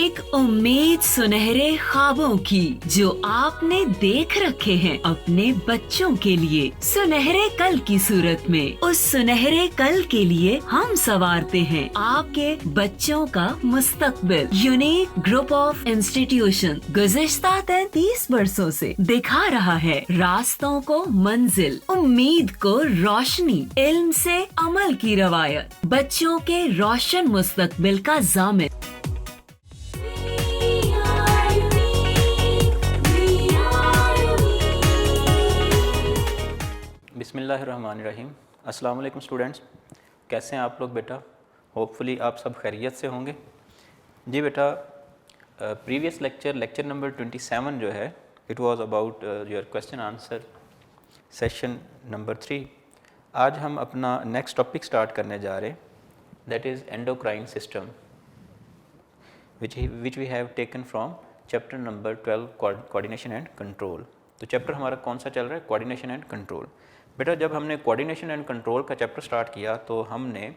एक उम्मीद सुनहरे ख्वाबों की जो आपने देख रखे हैं अपने बच्चों के लिए, सुनहरे कल की सूरत में। उस सुनहरे कल के लिए हम संवारते हैं आपके बच्चों का मुस्तकबिल। यूनिक ग्रुप ऑफ इंस्टीट्यूशन गुज़िश्ता 33 वर्षों से दिखा रहा है रास्तों को मंजिल, उम्मीद को रोशनी, इल्म से अमल की रवायत, बच्चों के रोशन मुस्तकबिल का जामिन। बिस्मिल्लाहिर्रहमानिर्रहीम। अस्सलाम वालेकुम स्टूडेंट्स, कैसे हैं आप लोग बेटा? होपफुली आप सब खैरियत से होंगे। जी बेटा, प्रीवियस लेक्चर नंबर 27 जो है it was about your question answer session number 3। आज हम अपना नेक्स्ट टॉपिक स्टार्ट करने जा रहे हैं, that is endocrine system which we have taken from chapter number 12 coordination and control. तो चैप्टर हमारा कौन सा चल रहा है? Coordination and control. बेटा, जब हमने कोऑर्डिनेशन एंड कंट्रोल का चैप्टर स्टार्ट किया तो हमने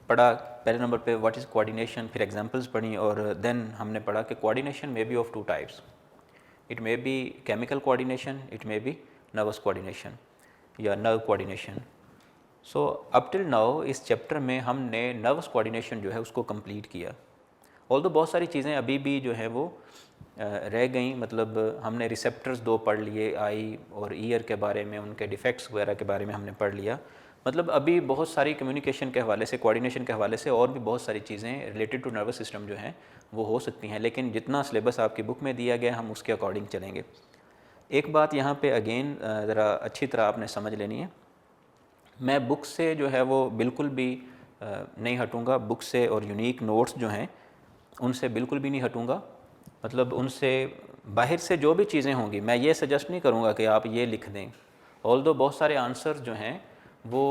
पढ़ा पहले नंबर पे व्हाट इज़ कोऑर्डिनेशन, फिर एग्जांपल्स पढ़ी और देन हमने पढ़ा कि coordination may be of two types. It may be chemical coordination, it may B nervous coordination या nerve coordination. So up till now इस चैप्टर में हमने नर्वस कोऑर्डिनेशन जो है उसको कंप्लीट किया। ऑल्दो बहुत सारी चीज़ें अभी भी जो है वो रह गई, मतलब हमने रिसेप्टर्स 2 पढ़ लिए, आई और ईयर के बारे में, उनके डिफेक्ट्स वगैरह के बारे में हमने पढ़ लिया। मतलब अभी बहुत सारी कम्युनिकेशन के हवाले से, कोऑर्डिनेशन के हवाले से और भी बहुत सारी चीज़ें रिलेटेड टू नर्वस सिस्टम जो हैं वो हो सकती हैं, लेकिन जितना सिलेबस आपकी बुक में दिया गया हम उसके अकॉर्डिंग चलेंगे। एक बात यहाँ पे अगेन ज़रा अच्छी तरह आपने समझ लेनी है, मैं बुक से जो है वो बिल्कुल भी नहीं हटूँगा, बुक से और यूनिक नोट्स जो हैं उनसे बिल्कुल भी नहीं हटूँगा। मतलब उनसे बाहर से जो भी चीज़ें होंगी मैं ये सजेस्ट नहीं करूँगा कि आप ये लिख दें। ऑल्दो बहुत सारे आंसर्स जो हैं वो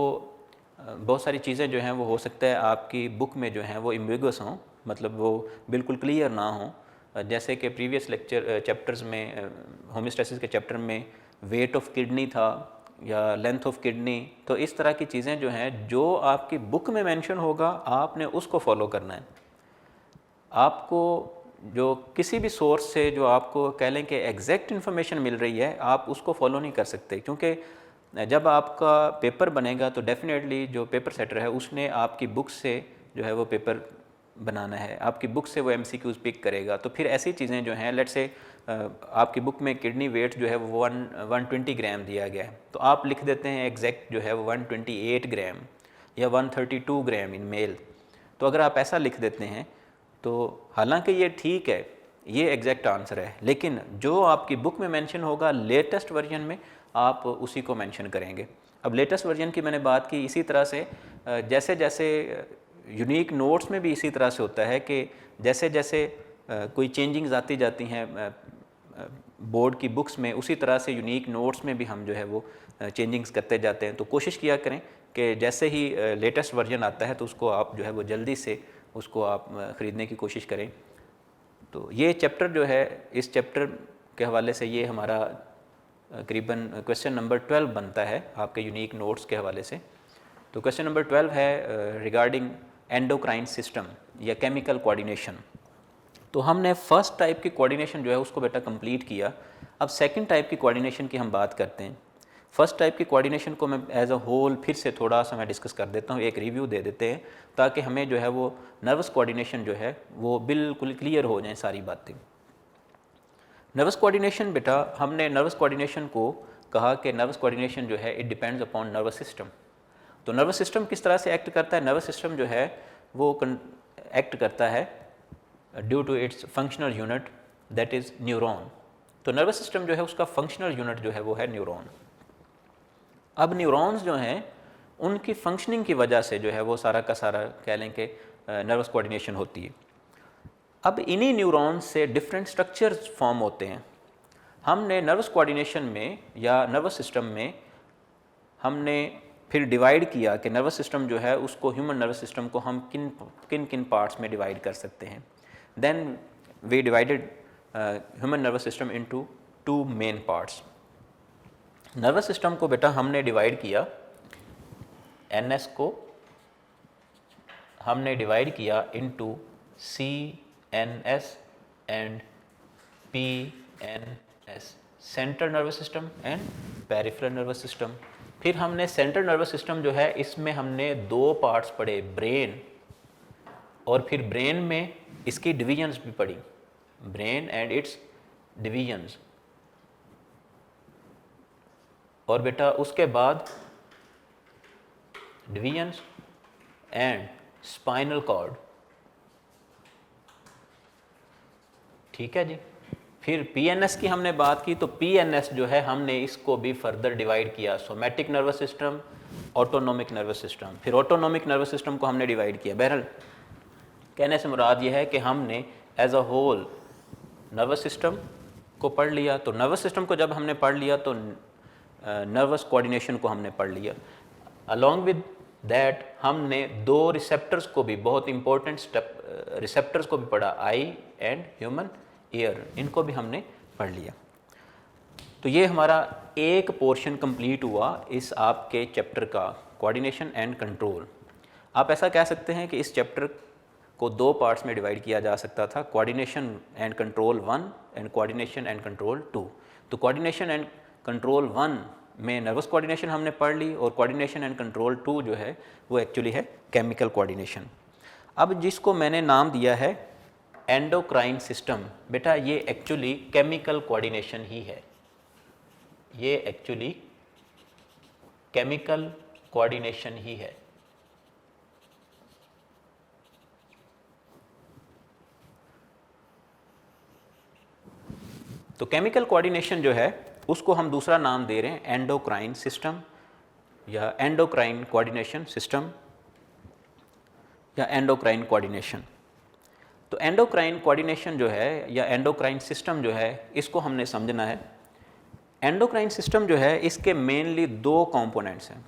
बहुत सारी चीज़ें जो हैं वो हो सकता है आपकी बुक में जो हैं वो एम्बिगुअस हों, मतलब वो बिल्कुल क्लियर ना हों। जैसे कि प्रीवियस चैप्टर्स में, होमियोस्टेसिस के चैप्टर में वेट ऑफ किडनी था या लेंथ ऑफ किडनी, तो इस तरह की चीज़ें जो हैं जो आपकी बुक में मेंशन होगा आपने उसको फॉलो करना है। आपको जो किसी भी सोर्स से जो आपको कह लें कि एग्जैक्ट इन्फॉर्मेशन मिल रही है आप उसको फॉलो नहीं कर सकते, क्योंकि जब आपका पेपर बनेगा तो डेफिनेटली जो पेपर सेटर है उसने आपकी बुक से जो है वो पेपर बनाना है, आपकी बुक से वो MCQs पिक करेगा। तो फिर ऐसी चीज़ें जो हैं, लेट्स से आपकी बुक में किडनी वेट जो है वो 120 ग्राम दिया गया है, तो आप लिख देते हैं एग्जैक्ट जो है वो 128 ग्राम या 132 ग्राम इन मेल। तो अगर आप ऐसा लिख देते हैं तो हालांकि ये ठीक है, ये एग्जैक्ट आंसर है, लेकिन जो आपकी बुक में मेंशन होगा लेटेस्ट वर्जन में आप उसी को मेंशन करेंगे। अब लेटेस्ट वर्जन की मैंने बात की, इसी तरह से जैसे जैसे यूनिक नोट्स में भी इसी तरह से होता है कि जैसे जैसे कोई चेंजिंग्स आती जाती हैं बोर्ड की बुक्स में, उसी तरह से यूनिक नोट्स में भी हम जो है वो चेंजिंग्स करते जाते हैं। तो कोशिश किया करें कि जैसे ही लेटेस्ट वर्जन आता है तो उसको आप जो है वो जल्दी से उसको आप ख़रीदने की कोशिश करें। तो ये चैप्टर जो है, इस चैप्टर के हवाले से ये हमारा करीबन क्वेश्चन नंबर 12 बनता है आपके यूनिक नोट्स के हवाले से। तो क्वेश्चन नंबर 12 है रिगार्डिंग एंडोक्राइन सिस्टम या केमिकल कोऑर्डिनेशन। तो हमने फर्स्ट टाइप की कोऑर्डिनेशन जो है उसको बेटा कंप्लीट किया। अब सेकंड टाइप की कोऑर्डिनेशन की हम बात करते हैं। फर्स्ट टाइप की कोऑर्डिनेशन को मैं एज अ होल फिर से थोड़ा सा मैं डिस्कस कर देता हूँ, एक रिव्यू दे देते हैं ताकि हमें जो है वो नर्वस कोऑर्डिनेशन जो है वो बिल्कुल क्लियर हो जाए सारी बातें। नर्वस कोऑर्डिनेशन बेटा, हमने नर्वस कोऑर्डिनेशन को कहा कि नर्वस कोऑर्डिनेशन जो है it depends upon nervous system. तो नर्वस सिस्टम किस तरह से एक्ट करता है? नर्वस सिस्टम जो है वो एक्ट करता है due to its functional unit that is neuron. तो नर्वस सिस्टम जो है उसका फंक्शनल यूनिट जो है वो है न्यूरॉन। अब न्यूरॉन्स जो हैं उनकी फंक्शनिंग की वजह से जो है वो सारा का सारा कह लें कि नर्वस कोऑर्डिनेशन होती है। अब इन्हीं न्यूरॉन्स से डिफरेंट स्ट्रक्चर्स फॉर्म होते हैं। हमने नर्वस कोऑर्डिनेशन में या नर्वस सिस्टम में हमने फिर डिवाइड किया कि नर्वस सिस्टम जो है उसको, ह्यूमन नर्वस सिस्टम को हम किन किन पार्ट्स में डिवाइड कर सकते हैं। Then we divided human nervous system into 2 main parts. Nervous system को बेटा हमने डिवाइड किया, NS को हमने डिवाइड किया into CNS and PNS, central nervous system and peripheral nervous system. फिर हमने सेंट्रल नर्वस सिस्टम जो है इसमें हमने दो पार्ट्स पढ़े, ब्रेन और फिर ब्रेन में इसकी डिवीजन्स भी पढ़ी, ब्रेन एंड इट्स डिवीजन्स। और बेटा उसके बाद डिवीजन्स एंड स्पाइनल कॉर्ड, ठीक है जी। फिर पीएनएस की हमने बात की, तो पीएनएस जो है हमने इसको भी फर्दर डिवाइड किया, somatic nervous system, autonomic nervous system. फिर ऑटोनोमिक नर्वस सिस्टम को हमने डिवाइड किया। बहरहाल कहने से मुराद ये है कि हमने as a whole nervous system को पढ़ लिया। तो नर्वस सिस्टम को जब हमने पढ़ लिया तो नर्वस कोऑर्डिनेशन को हमने पढ़ लिया। अलॉन्ग विद दैट हमने दो रिसेप्टर्स को भी, बहुत इंपॉर्टेंट स्टेप रिसेप्टर्स को भी पढ़ा, आई एंड ह्यूमन ईयर, इनको भी हमने पढ़ लिया। तो ये हमारा एक पोर्शन कंप्लीट हुआ इस आपके चैप्टर का, कोऑर्डिनेशन एंड कंट्रोल। आप ऐसा कह सकते हैं कि इस चैप्टर को दो पार्ट्स में डिवाइड किया जा सकता था, coordination and control 1 and coordination and control 2। तो कोऑर्डिनेशन एंड कंट्रोल 1 में नर्वस कोऑर्डिनेशन हमने पढ़ ली, और कोऑर्डिनेशन एंड कंट्रोल 2 जो है वो एक्चुअली है केमिकल कोऑर्डिनेशन। अब जिसको मैंने नाम दिया है एंडोक्राइन सिस्टम, बेटा ये एक्चुअली केमिकल कोऑर्डिनेशन ही है, ये एक्चुअली केमिकल कोऑर्डिनेशन ही है। तो केमिकल कोऑर्डिनेशन जो है उसको हम दूसरा नाम दे रहे हैं एंडोक्राइन सिस्टम, या एंडोक्राइन कोऑर्डिनेशन सिस्टम, या एंडोक्राइन कोऑर्डिनेशन। तो एंडोक्राइन कोऑर्डिनेशन जो है या एंडोक्राइन सिस्टम जो है इसको हमने समझना है। एंडोक्राइन सिस्टम जो है इसके मेनली दो कंपोनेंट्स हैं।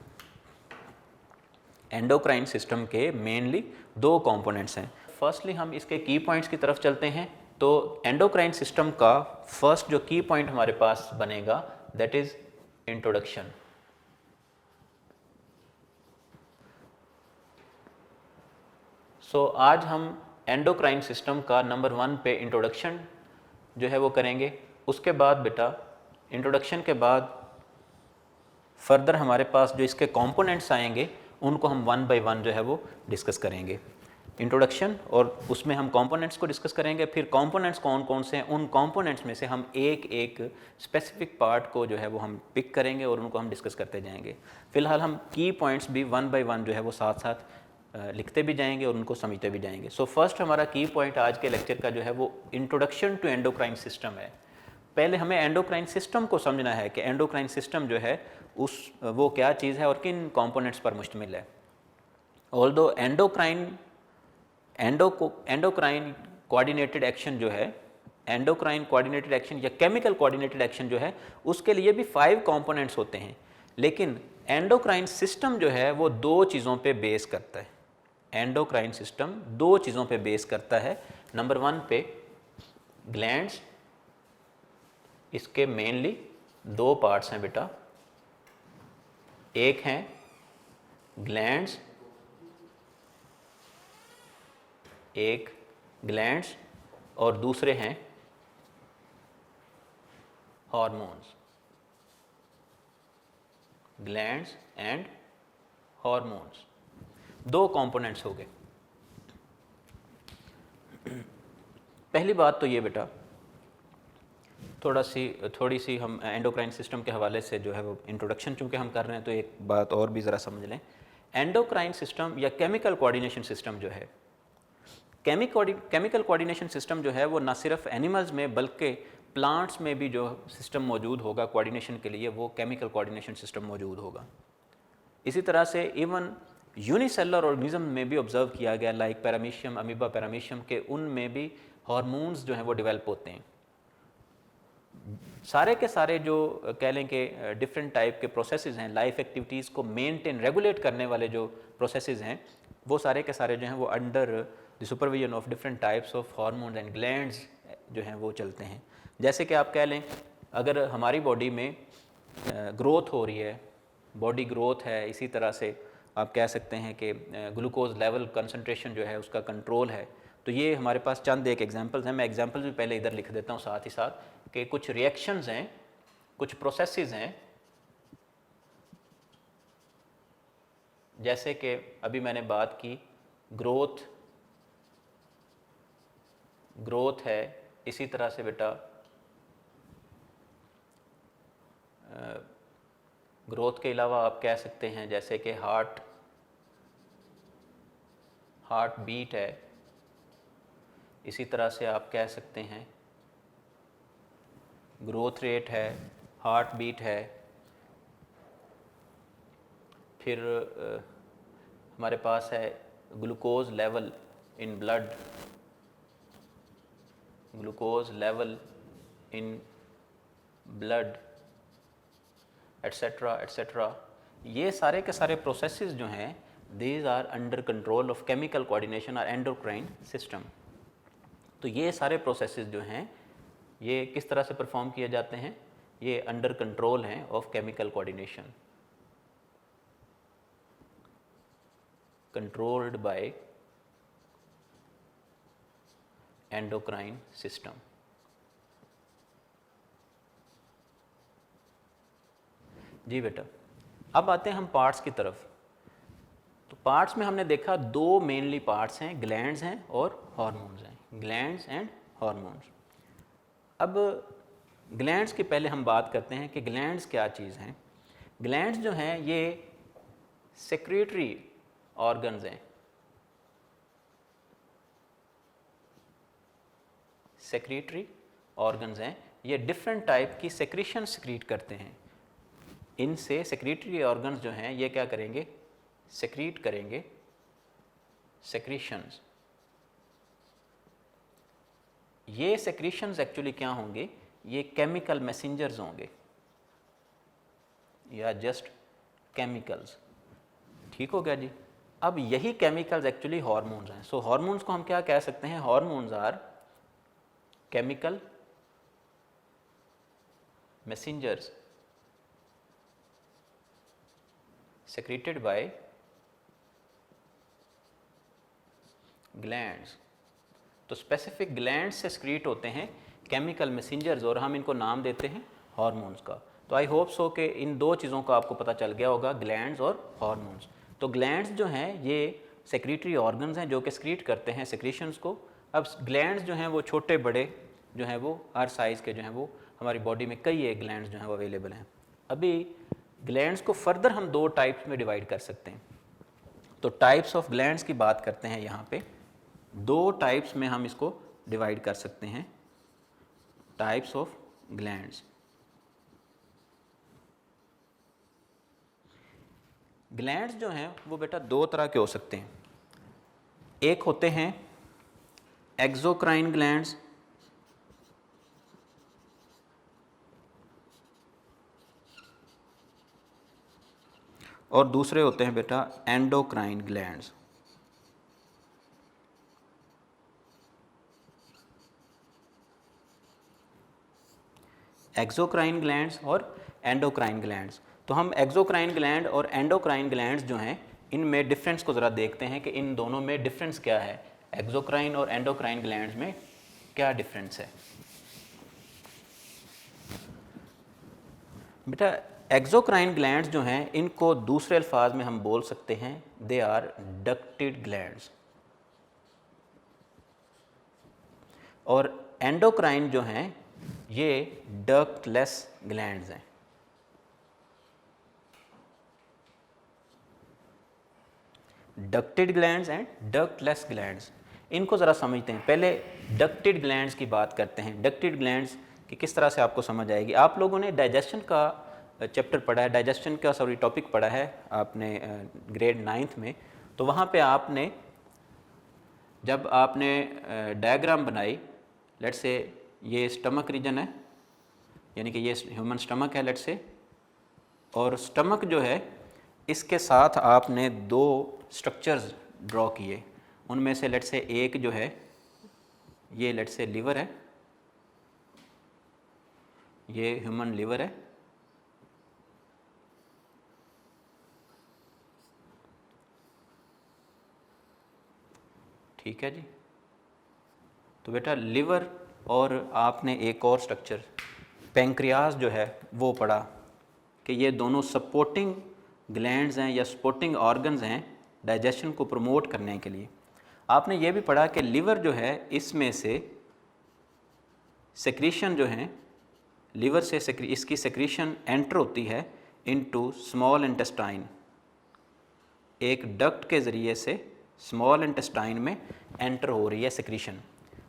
एंडोक्राइन सिस्टम के मेनली दो कंपोनेंट्स हैं। फर्स्टली हम इसके की पॉइंट्स की तरफ चलते हैं। तो एंडोक्राइन सिस्टम का फर्स्ट जो की पॉइंट हमारे पास बनेगा दैट इज इंट्रोडक्शन। सो आज हम एंडोक्राइन सिस्टम का नंबर 1 पे इंट्रोडक्शन जो है वो करेंगे। उसके बाद बेटा इंट्रोडक्शन के बाद फर्दर हमारे पास जो इसके कंपोनेंट्स आएंगे उनको हम 1 बाय 1 जो है वो डिस्कस करेंगे। इंट्रोडक्शन और उसमें हम कंपोनेंट्स को डिस्कस करेंगे। फिर कंपोनेंट्स कौन कौन से हैं, उन कंपोनेंट्स में से हम एक एक स्पेसिफिक पार्ट को जो है वो हम पिक करेंगे और उनको हम डिस्कस करते जाएंगे। फिलहाल हम की पॉइंट्स भी 1 बाय 1 जो है वो साथ साथ लिखते भी जाएंगे और उनको समझते भी जाएंगे। सो फर्स्ट हमारा की पॉइंट आज के लेक्चर का जो है वो इंट्रोडक्शन टू एंडोक्राइन सिस्टम है। पहले हमें एंडोक्राइन सिस्टम को समझना है कि एंडोक्राइन सिस्टम जो है वो क्या चीज़ है और किन कंपोनेंट्स पर मुश्तमिल है। ऑल्दो एंडोक्राइन कोऑर्डिनेटेड एक्शन जो है, एंडोक्राइन कोऑर्डिनेटेड एक्शन या केमिकल कोऑर्डिनेटेड एक्शन जो है उसके लिए भी 5 कंपोनेंट्स होते हैं, लेकिन एंडोक्राइन सिस्टम जो है वो 2 चीज़ों पे बेस करता है। एंडोक्राइन सिस्टम 2 चीज़ों पे बेस करता है। नंबर 1 पे ग्लैंड्स, इसके मेनली 2 पार्ट्स हैं बेटा, एक हैं ग्लैंड्स, एक ग्लैंड्स और दूसरे हैं hormones. Glands and hormones 2 components हो गए। पहली बात तो ये बेटा थोड़ी सी हम एंडोक्राइन सिस्टम के हवाले से जो है वो इंट्रोडक्शन चूँकि हम कर रहे हैं तो एक बात और भी ज़रा समझ लें। एंडोक्राइन सिस्टम या केमिकल कोऑर्डिनेशन सिस्टम जो है, केमिकल कोऑर्डिनेशन सिस्टम जो है वो ना सिर्फ एनिमल्स में बल्कि प्लांट्स में भी जो सिस्टम मौजूद होगा कोऑर्डिनेशन के लिए, वो केमिकल कोऑर्डिनेशन सिस्टम मौजूद होगा। इसी तरह से इवन यूनिसेलुलर ऑर्गेनिज्म में भी ऑब्जर्व किया गया, लाइक पैरामीशियम, अमीबा पैरामीशियम के, उनमें भी हार्मोन्स जो हैं वो डेवलप होते हैं। सारे के सारे जो कह लें कि डिफरेंट टाइप के प्रोसेसेस हैं, लाइफ एक्टिविटीज़ को मेंटेन रेगुलेट करने वाले जो प्रोसेसेस हैं, वो सारे के सारे जो हैं वो under the supervision of different types of hormones and glands जो हैं वो चलते हैं। जैसे कि आप कह लें अगर हमारी बॉडी में ग्रोथ हो रही है, बॉडी ग्रोथ है, इसी तरह से आप कह सकते हैं कि ग्लूकोज लेवल कंसंट्रेशन जो है उसका कंट्रोल है, तो ये हमारे पास चंद एक एग्जांपल्स हैं। मैं एग्जांपल्स भी पहले इधर लिख देता हूँ साथ ही साथ कि कुछ रिएक्शंस हैं, कुछ प्रोसेसेस हैं, जैसे कि अभी मैंने बात की ग्रोथ है। इसी तरह से बेटा ग्रोथ के अलावा आप कह सकते हैं जैसे कि हार्ट बीट है। इसी तरह से आप कह सकते हैं ग्रोथ रेट है, हार्ट बीट है। फिर हमारे पास है glucose level in blood, glucose level in blood, etcetera etcetera. ये सारे के सारे प्रोसेसेस जो हैं these are under control of chemical coordination और एंडोक्राइन सिस्टम। तो ये सारे प्रोसेसेस जो हैं ये किस तरह से परफॉर्म किए जाते हैं, ये अंडर कंट्रोल हैं of chemical coordination, controlled by endocrine system. जी बेटा, अब आते हैं हम पार्ट्स की तरफ। तो पार्ट्स में हमने देखा दो मेनली पार्ट्स हैं, ग्लैंड्स हैं और हार्मोन्स हैं, ग्लैंड्स एंड हार्मोन्स। अब ग्लैंड्स की पहले हम बात करते हैं कि ग्लैंड्स क्या चीज़ हैं। ग्लैंड्स जो हैं ये सेक्रेटरी ऑर्गन्स हैं, सेक्रेटरी ऑर्गन्स हैं। ये डिफरेंट टाइप की सेक्रीशन सेक्रीट करते हैं। इनसे सेक्रेटरी ऑर्गन्स जो हैं ये क्या करेंगे, सेक्रीट करेंगे सेक्रीशंस। ये सेक्रीशंस एक्चुअली क्या होंगे, ये केमिकल मैसेंजर्स होंगे या जस्ट केमिकल्स। ठीक हो गया जी। अब यही केमिकल्स एक्चुअली हार्मोन्स हैं। सो हार्मोन्स को हम क्या कह सकते हैं, hormones are chemical messengers secreted by glands। तो स्पेसिफिक ग्लैंड से secrete होते हैं केमिकल मैसेंजर्स और हम इनको नाम देते हैं हार्मोन्स का। तो आई होप सो कि इन दो चीज़ों का आपको पता चल गया होगा, ग्लैंड्स और हार्मोन्स। तो ग्लैंड्स जो हैं ये सेक्रेटरी ऑर्गन्स हैं जो कि secrete करते हैं सेक्रीशंस को। अब ग्लैंड्स जो हैं वो छोटे बड़े जो हैं वो हर साइज़ के जो हैं वो हमारी बॉडी में कई एक ग्लैंड्स जो हैं वो अवेलेबल हैं। अभी ग्लैंड्स को फर्दर हम दो टाइप्स में डिवाइड कर सकते हैं। तो टाइप्स ऑफ ग्लैंड्स की बात करते हैं। यहाँ पे दो टाइप्स में हम इसको डिवाइड कर सकते हैं, टाइप्स ऑफ ग्लैंड्स। ग्लैंड्स जो हैं वो बेटा दो तरह के हो सकते हैं। एक होते हैं एक्सोक्राइन ग्लैंड्स और दूसरे होते हैं बेटा एंडोक्राइन ग्लैंड्स। एक्सोक्राइन ग्लैंड्स और एंडोक्राइन ग्लैंड्स। तो हम एक्सोक्राइन ग्लैंड और एंडोक्राइन ग्लैंड्स जो हैं इनमें डिफरेंस को ज़रा देखते हैं कि इन दोनों में डिफरेंस क्या है, एक्सोक्राइन और एंडोक्राइन ग्लैंड्स में क्या डिफरेंस है। बेटा एक्सोक्राइन ग्लैंड्स जो हैं इनको दूसरे अल्फाज में हम बोल सकते हैं दे आर डक्टेड ग्लैंड्स, और एंडोक्राइन जो हैं ये डक्टलेस ग्लैंड्स हैं। Ducted glands and ductless glands, इनको ज़रा समझते हैं। पहले डक्टेड ग्लैंड्स की बात करते हैं। डक्टेड ग्लैंड्स की किस तरह से आपको समझ आएगी। आप लोगों ने डाइजेशन का चैप्टर पढ़ा है, डाइजेशन का टॉपिक पढ़ा है आपने ग्रेड 9th में। तो वहाँ पे आपने जब आपने डायग्राम बनाई, लेट्स से ये स्टमक रीजन है, यानी कि ये ह्यूमन स्टमक है लेट्स से, और स्टमक जो है इसके साथ आपने दो स्ट्रक्चर्स ड्रॉ किए। उनमें से लेट्स से एक जो है ये लेट्स से लिवर है, ये ह्यूमन लिवर है, ठीक है जी। तो बेटा लिवर और आपने एक और स्ट्रक्चर पैंक्रियाज जो है वो पढ़ा कि ये दोनों सपोर्टिंग ग्लैंड्स हैं या सपोर्टिंग ऑर्गन्स हैं डाइजेशन को प्रमोट करने के लिए। आपने ये भी पढ़ा कि लिवर जो है इसमें से सेक्रीशन जो है लिवर से इसकी सेक्रीशन एंटर होती है इनटू स्मॉल इंटेस्टाइन, एक डक्ट के ज़रिए से स्मॉल इंटेस्टाइन में एंटर हो रही है सेक्रीशन।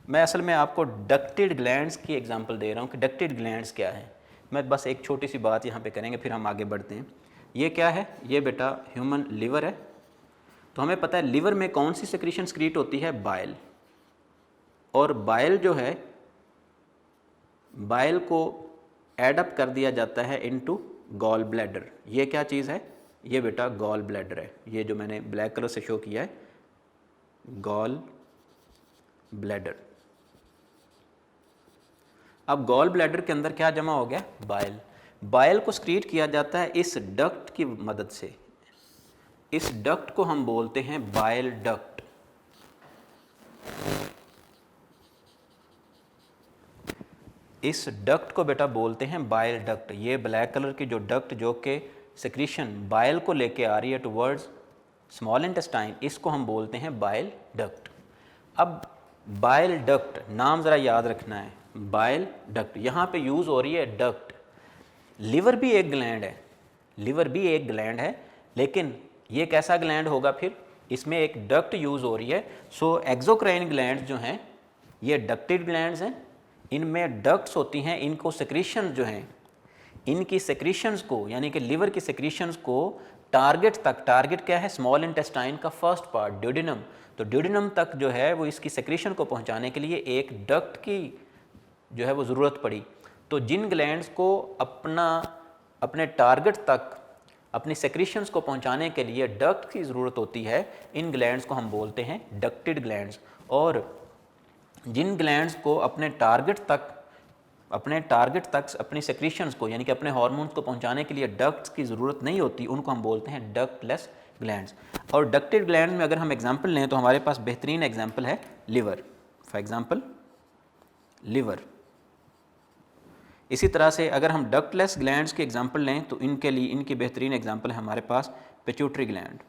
मैं असल में आपको डक्टेड ग्लैंड्स की एग्जांपल दे रहा हूँ कि डक्टेड ग्लैंड्स क्या है। मैं बस एक छोटी सी बात यहाँ पे करेंगे फिर हम आगे बढ़ते हैं। ये क्या है? ये बेटा ह्यूमन लिवर है। तो हमें पता है लिवर में कौन सी सेक्रीशन स्क्रीट होती है? बाइल। और बाइल जो है, बाइल को एडअप कर दिया जाता है इनटू गॉल ब्लैडर। ये क्या चीज़ है? ये बेटा गॉल ब्लैडर है। ये जो मैंने ब्लैक कलर से शो किया है, गॉल ब्लैडर। अब गॉल ब्लैडर के अंदर क्या जमा हो गया? बाइल। बाइल को स्क्रीट किया जाता है इस डक्ट की मदद से। इस डक्ट को हम बोलते हैं बाइल डक्ट। इस डक्ट को बेटा बोलते हैं बाइल डक्ट। ये ब्लैक कलर की जो डक्ट जो कि सेक्रीशन बाइल को लेके आ रही है टुवर्ड्स स्मॉल इंटेस्टाइन, इसको हम बोलते हैं बाइल डक्ट। अब बाइल डक्ट नाम ज़रा याद रखना है, बाइल डक्ट। यहाँ पे यूज़ हो रही है डक्ट। लिवर भी एक ग्लैंड है, लिवर भी एक ग्लैंड है, लेकिन ये कैसा ग्लैंड होगा? फिर इसमें एक डक्ट यूज़ हो रही है। सो एक्सोक्राइन ग्लैंड्स जो हैं ये डक्टेड ग्लैंड्स हैं। इनमें डक्ट्स होती हैं। इनको सेक्रीशन जो हैं, इनकी सेक्रीशंस को यानी कि लिवर की सेक्रीशंस को टारगेट तक, टारगेट क्या है? स्मॉल इंटेस्टाइन का फर्स्ट पार्ट ड्यूडेनम। तो ड्यूडेनम तक जो है वो इसकी सेक्रीशन को पहुंचाने के लिए एक डक्ट की जो है वो ज़रूरत पड़ी। तो जिन ग्लैंड्स को अपने टारगेट तक अपनी सेक्रीशंस को पहुंचाने के लिए डक्ट की ज़रूरत होती है, इन ग्लैंड्स को हम बोलते हैं डक्टेड ग्लैंड्स। और जिन ग्लैंड्स को अपने टारगेट तक अपनी सेक्रीशंस को यानी कि अपने हार्मोन्स को पहुंचाने के लिए डक्ट्स की ज़रूरत नहीं होती, उनको हम बोलते हैं डक्टलेस ग्लैंड्स। और डक्टेड ग्लैंड्स में अगर हम एग्जांपल लें तो हमारे पास बेहतरीन एग्जांपल है लिवर। For example liver. इसी तरह से अगर हम डक्टलेस ग्लैंड्स के एग्जांपल लें तो इनके लिए इनकी बेहतरीन एग्जांपल है हमारे पास पिट्यूटरी ग्लैंड।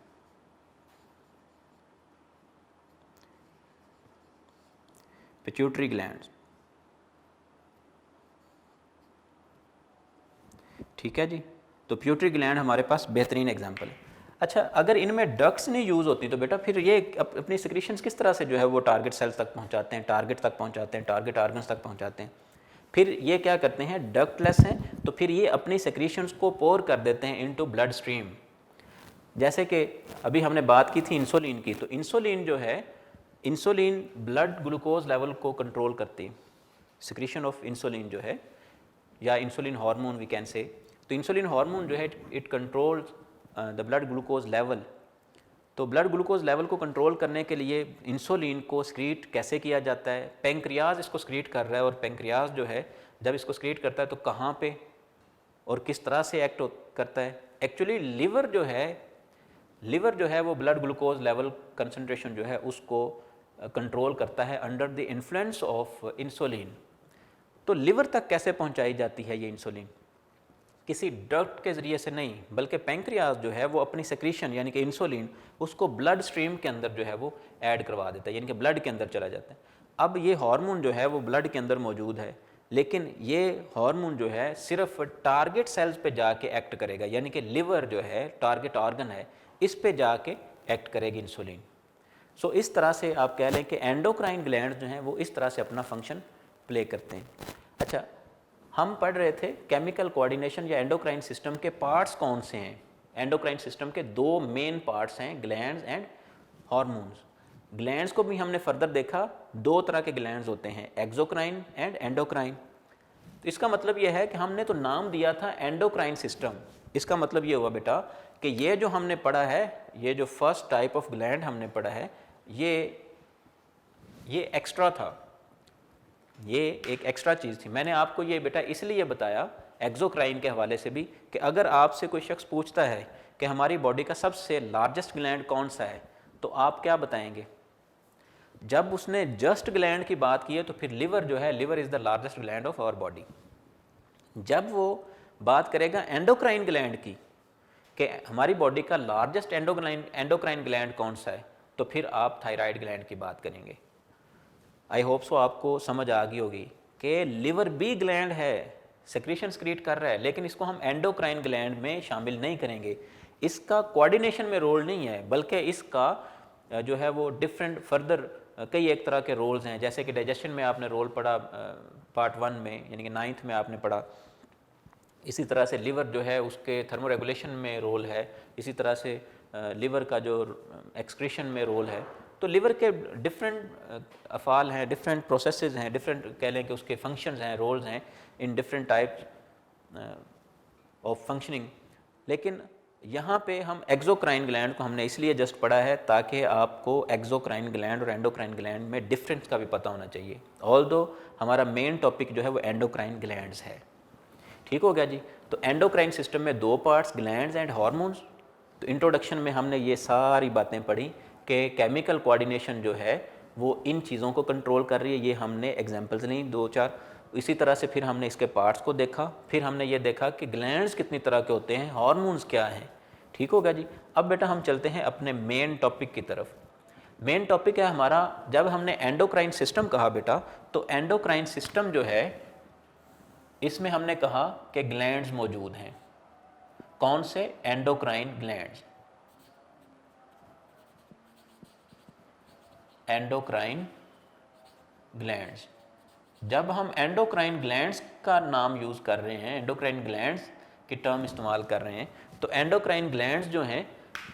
पिट्यूटरी ग्लैंड, ठीक है जी। तो पिट्यूटरी ग्लैंड हमारे पास बेहतरीन एग्जांपल है। अच्छा, अगर इनमें डक्ट्स नहीं यूज़ होती तो बेटा फिर ये अपनी सेक्रीशंस किस तरह से जो है वो टारगेट सेल्स तक पहुंचाते हैं, टारगेट तक पहुंचाते हैं, टारगेट ऑर्गन्स तक पहुंचाते हैं? फिर ये क्या करते हैं? डक्टलेस हैं तो फिर ये अपनी सेक्रीशंस को पोर कर देते हैं इनटू ब्लड स्ट्रीम। जैसे कि अभी हमने बात की थी इंसुलिन की, तो इंसुलिन जो है, इंसुलिन ब्लड ग्लूकोज लेवल को कंट्रोल करती है। सेक्रीशन ऑफ इंसुलिन जो है या इंसुलिन हार्मोन वी कैन से। तो इंसुलिन हार्मोन जो है it controls the blood glucose level. तो ब्लड ग्लूकोज लेवल को कंट्रोल करने के लिए इंसुलिन को स्क्रीट कैसे किया जाता है? पैंक्रियाज इसको स्क्रीट कर रहा है। और पैंक्रियाज जो है जब इसको स्क्रीट करता है तो कहाँ पे और किस तरह से एक्ट करता है? एक्चुअली लिवर जो है वो ब्लड ग्लूकोज लेवल कंसंट्रेशन जो है उसको कंट्रोल करता है under the influence of insulin. तो लिवर तक कैसे पहुंचाई जाती है ये इंसुलिन? किसी डक्ट के ज़रिए से नहीं, बल्कि पैंक्रियाज जो है वो अपनी सेक्रीशन यानी कि इंसुलिन उसको ब्लड स्ट्रीम के अंदर जो है वो ऐड करवा देता है, यानी कि ब्लड के अंदर चला जाता है। अब ये हार्मोन जो है वो ब्लड के अंदर मौजूद है, लेकिन ये हार्मोन जो है सिर्फ टारगेट सेल्स पे जाके एक्ट करेगा, यानी कि लिवर जो है टारगेट ऑर्गन है, इस पे जाके एक्ट करेगी इंसुलिन। सो इस तरह से आप कह लें कि एंडोक्राइन ग्लैंड जो हैं वो इस तरह से अपना फंक्शन प्ले करते हैं। अच्छा, हम पढ़ रहे थे केमिकल कोऑर्डिनेशन या एंडोक्राइन सिस्टम के पार्ट्स कौन से हैं। एंडोक्राइन सिस्टम के दो मेन पार्ट्स हैं, ग्लैंड्स एंड हार्मोन्स। ग्लैंड्स को भी हमने फर्दर देखा, दो तरह के ग्लैंड्स होते हैं, एक्सोक्राइन एंड एंडोक्राइन। तो इसका मतलब यह है कि हमने तो नाम दिया था एंडोक्राइन सिस्टम। इसका मतलब ये हुआ बेटा कि ये जो हमने पढ़ा है, ये जो फर्स्ट टाइप ऑफ ग्लैंड हमने पढ़ा है, ये एक्स्ट्रा था, ये एक एक्स्ट्रा चीज़ थी। मैंने आपको ये बेटा इसलिए बताया एक्सोक्राइन के हवाले से भी कि अगर आपसे कोई शख्स पूछता है कि हमारी बॉडी का सबसे लार्जेस्ट ग्लैंड कौन सा है, तो आप क्या बताएंगे? जब उसने जस्ट ग्लैंड की बात की है तो फिर लिवर जो है, liver is the largest gland of our body. जब वो बात करेगा एंडोक्राइन ग्लैंड की कि हमारी बॉडी का लार्जेस्ट एंडोक्राइन ग्लैंड कौन सा है, तो फिर आप थायराइड ग्लैंड की बात करेंगे। आई होप सो आपको समझ आ गई होगी कि लिवर भी ग्लैंड है, सेक्रीशन क्रिएट कर रहा है, लेकिन इसको हम एंडोक्राइन ग्लैंड में शामिल नहीं करेंगे। इसका कोऑर्डिनेशन में रोल नहीं है, बल्कि इसका जो है वो डिफरेंट फर्दर कई एक तरह के रोल्स हैं। जैसे कि डाइजेशन में आपने रोल पढ़ा पार्ट 1 में, यानी कि 9th में आपने पढ़ा। इसी तरह से लिवर जो है उसके थर्मोरेगुलेशन में रोल है, इसी तरह से लिवर का जो एक्सक्रीशन में रोल है। तो लिवर के डिफरेंट अफ़ाल हैं, डिफरेंट प्रोसेसेस हैं, डिफरेंट कह लें कि उसके फंक्शंस हैं, रोल्स हैं in different types of functioning. लेकिन यहाँ पे हम एक्सोक्राइन ग्लैंड को हमने इसलिए जस्ट पढ़ा है ताकि आपको एक्सोक्राइन ग्लैंड और एंडोक्राइन ग्लैंड में डिफरेंस का भी पता होना चाहिए। ऑल्दो हमारा मेन टॉपिक जो है वो एंडोक्राइन ग्लैंड्स है। ठीक हो गया जी। तो एंडोक्राइन सिस्टम में 2 पार्ट्स, ग्लैंड्स एंड हार्मोन्स। तो इंट्रोडक्शन में हमने ये सारी बातें पढ़ी कि केमिकल कोऑर्डिनेशन जो है वो इन चीज़ों को कंट्रोल कर रही है। ये हमने एग्जांपल्स ली 2-4। इसी तरह से फिर हमने इसके पार्ट्स को देखा, फिर हमने ये देखा कि ग्लैंड्स कितनी तरह के होते हैं, हार्मोन्स क्या हैं। ठीक होगा जी। अब बेटा हम चलते हैं अपने मेन टॉपिक की तरफ। मेन टॉपिक है हमारा, जब हमने एंडोक्राइन सिस्टम कहा बेटा, तो एंडोक्राइन सिस्टम जो है इसमें हमने कहा कि ग्लैंड्स मौजूद हैं। कौन से? Endocrine glands. Endocrine glands. जब हम एंडोक्राइन ग्लैंड्स का नाम यूज़ कर रहे हैं, एंडोक्राइन ग्लैंड्स की टर्म इस्तेमाल कर रहे हैं, तो एंडोक्राइन ग्लैंड्स जो हैं,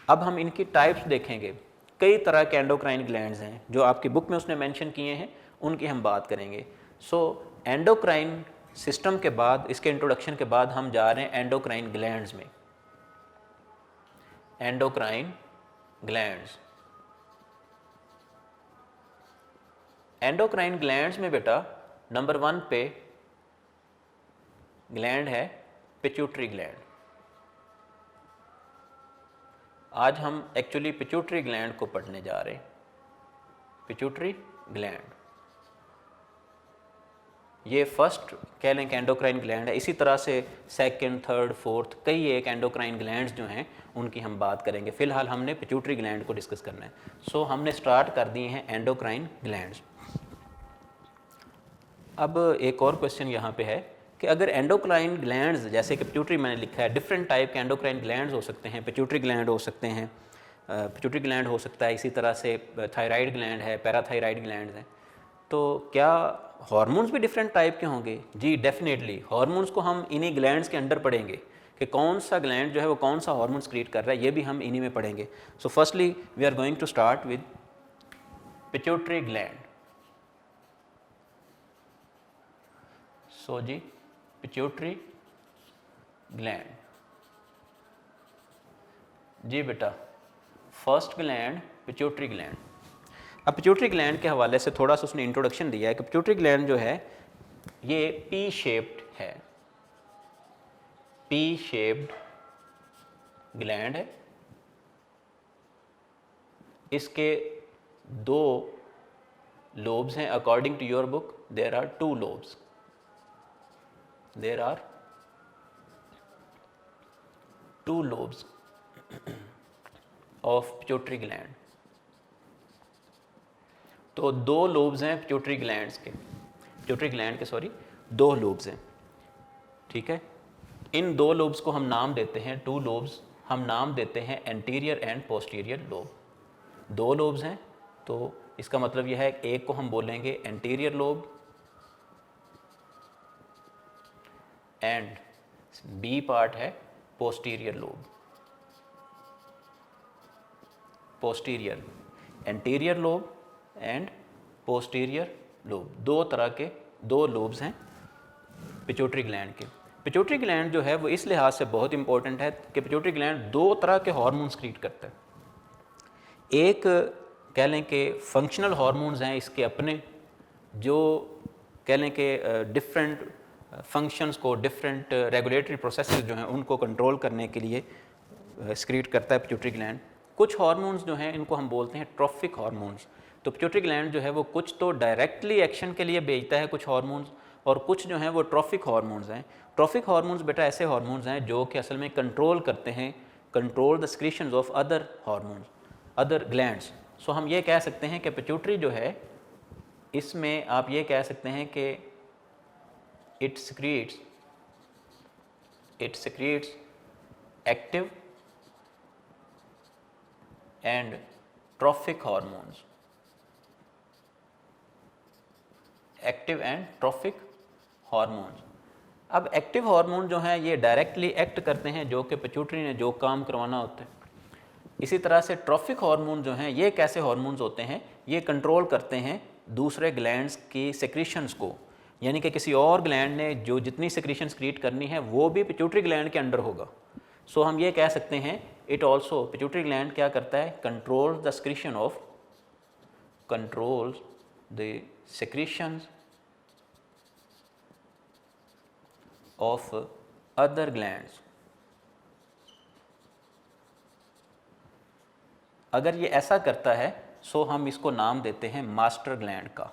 अब हम इनकी टाइप्स देखेंगे। कई तरह के एंडोक्राइन ग्लैंड्स हैं जो आपकी बुक में उसने मेंशन किए हैं, उनकी हम बात करेंगे। सो एंडोक्राइन सिस्टम के बाद, इसके इंट्रोडक्शन के बाद हम जा रहे हैं एंडोक्राइन ग्लैंड्स में। Endocrine glands. एंडोक्राइन ग्लैंड्स में बेटा नंबर 1 पे ग्लैंड है पिट्यूटरी ग्लैंड। आज हम एक्चुअली पिट्यूटरी ग्लैंड को पढ़ने जा रहे हैं। पिट्यूटरी ग्लैंड ये फर्स्ट कह लें कि एंडोक्राइन ग्लैंड है। इसी तरह से सेकंड, थर्ड, फोर्थ कई एक एंडोक्राइन ग्लैंड्स जो हैं उनकी हम बात करेंगे। फिलहाल हमने पिट्यूटरी ग्लैंड को डिस्कस करना है। सो हमने स्टार्ट कर दिए हैं एंडोक्राइन ग्लैंड्स। अब एक और क्वेश्चन यहाँ पे है कि अगर एंडोक्राइन ग्लैंड्स, जैसे कि पिट्यूटरी मैंने लिखा है, डिफरेंट टाइप के एंडोक्राइन ग्लैंड्स हो सकते हैं। पिट्यूटरी ग्लैंड हो सकते हैं, पिट्यूटरी ग्लैंड हो सकता है, इसी तरह से थायराइड ग्लैंड है, पैराथायराइड ग्लैंड्स हैं। तो क्या हार्मोन्स भी डिफरेंट टाइप के होंगे? जी डेफिनेटली। हार्मोन्स को हम इन्हीं ग्लैंड्स के अंडर पढ़ेंगे कि कौन सा ग्लैंड जो है वो कौन सा हार्मोन्स क्रिएट कर रहा है, ये भी हम इन्हीं में पढ़ेंगे। So firstly we are going to start with pituitary gland. So जी पिट्यूटरी ग्लैंड। जी बेटा फर्स्ट ग्लैंड पिट्यूटरी ग्लैंड। अब पिट्यूटरी ग्लैंड के हवाले से थोड़ा सा उसने इंट्रोडक्शन दिया है कि पिट्यूटरी ग्लैंड जो है ये पी शेप्ड है। पी शेप्ड ग्लैंड है। इसके 2 लोब्स हैं। According to your book there are 2 lobes. There are 2 lobes of pituitary gland। तो 2 lobes हैं पिट्यूटरी ग्लैंड्स के, पिट्यूटरी ग्लैंड के 2 lobes हैं। ठीक है। इन 2 lobes को हम नाम देते हैं, 2 lobes हम नाम देते हैं anterior and posterior lobe. 2 lobes हैं तो इसका मतलब यह है एक को हम बोलेंगे anterior lobe and B part है posterior lobe. Posterior, anterior lobe and posterior lobe, 2 तरह के 2 लोब्स हैं पिट्यूटरी ग्लैंड के। पिट्यूटरी ग्लैंड जो है वो इस लिहाज से बहुत इंपॉर्टेंट है कि पिट्यूटरी ग्लैंड 2 तरह के हार्मोन्स क्रिएट करता है। एक कह लें कि फंक्शनल हार्मोन्स हैं इसके अपने, जो कह लें कि डिफरेंट फंक्शंस को, डिफरेंट रेगुलेटरी प्रोसेसेस जो हैं उनको कंट्रोल करने के लिए एक्सक्रीट करता है पिट्यूटरी ग्लैंड। कुछ हार्मोन्स जो हैं इनको हम बोलते हैं ट्रॉफिक हार्मोन्स। तो पिट्यूटरी ग्लैंड जो है वो कुछ तो डायरेक्टली एक्शन के लिए भेजता है कुछ हार्मोन्स, और कुछ जो हैं वो ट्रॉफिक हार्मोन्स हैं। ट्रॉफिक हार्मोन्स बेटा ऐसे हार्मोन्स हैं जो कि असल में कंट्रोल करते हैं, control the secretions of other hormones, other glands. So हम ये कह सकते हैं कि पिट्यूटरी जो है इसमें आप ये कह सकते हैं कि it secretes active and trophic hormones, active and trophic hormones. अब एक्टिव हार्मोन जो हैं ये डायरेक्टली एक्ट करते हैं जो कि पिट्यूटरी ने जो काम करवाना होता है। इसी तरह से ट्रॉफिक हार्मोन जो हैं ये कैसे हार्मोन्स होते हैं, ये कंट्रोल करते हैं दूसरे ग्लैंड्स की सेक्रीशंस को, यानी कि किसी और ग्लैंड ने जो जितनी सेक्रीशंस क्रिएट करनी है वो भी पिट्यूटरी ग्लैंड के अंडर होगा। सो हम ये कह सकते हैं इट ऑल्सो, पिट्यूटरी ग्लैंड क्या करता है, control the secretions of other glands. अगर ये ऐसा करता है सो हम इसको नाम देते हैं मास्टर ग्लैंड का।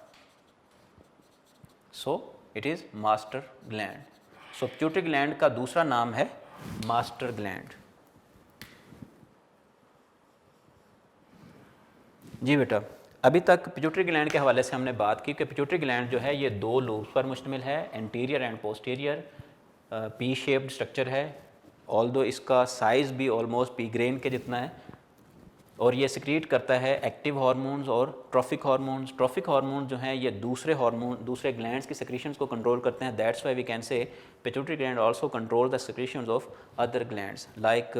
So it is master gland. So pituitary gland का दूसरा नाम है मास्टर ग्लैंड। जी बेटा, अभी तक पिट्यूटरी ग्लैंड के हवाले से हमने बात की कि पिट्यूटरी ग्लैंड जो है ये दो लोब्स पर मुश्तमिल है, anterior and posterior, P shaped structure है, ऑल्दो इसका साइज़ भी ऑलमोस्ट पी ग्रेन के जितना है, और ये सिक्रीट करता है एक्टिव हार्मोन्स और ट्रॉफिक हार्मोन्स। ट्रॉफिक हार्मोन जो हैं ये दूसरे हार्मोन, दूसरे ग्लैंड्स की सेक्रीशंस को कंट्रोल करते हैं। That's why we can say pituitary gland also control the secretions of other glands like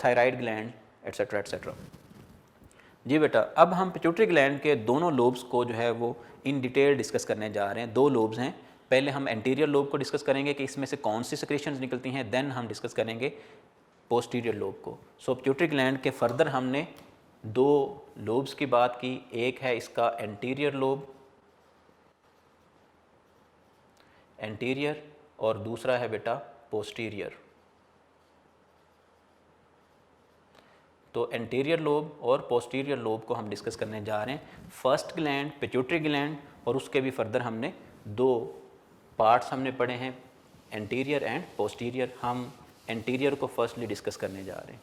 thyroid gland etcetera etcetera. जी बेटा, अब हम पिट्यूटरी ग्लैंड के दोनों लोब्स को जो है वो इन डिटेल डिस्कस करने जा रहे हैं। दो लोब्स हैं, पहले हम एंटीरियर लोब को डिस्कस करेंगे कि इसमें से कौन सी सेक्रीशंस निकलती हैं, देन हम डिस्कस करेंगे पोस्टीरियर लोब को। सो पिट्यूटरी ग्लैंड के फर्दर हमने दो लोब्स की बात की, एक है इसका एंटीरियर लोब, एंटीरियर, और दूसरा है बेटा पोस्टीरियर। तो एंटीरियर लोब और पोस्टीरियर लोब को हम डिस्कस करने जा रहे हैं। फर्स्ट ग्लैंड पिट्यूटरी ग्लैंड, और उसके भी फर्दर हमने दो पार्ट्स हमने पढ़े हैं, एंटीरियर एंड पोस्टीरियर। हम एंटीरियर को फर्स्टली डिस्कस करने जा रहे हैं।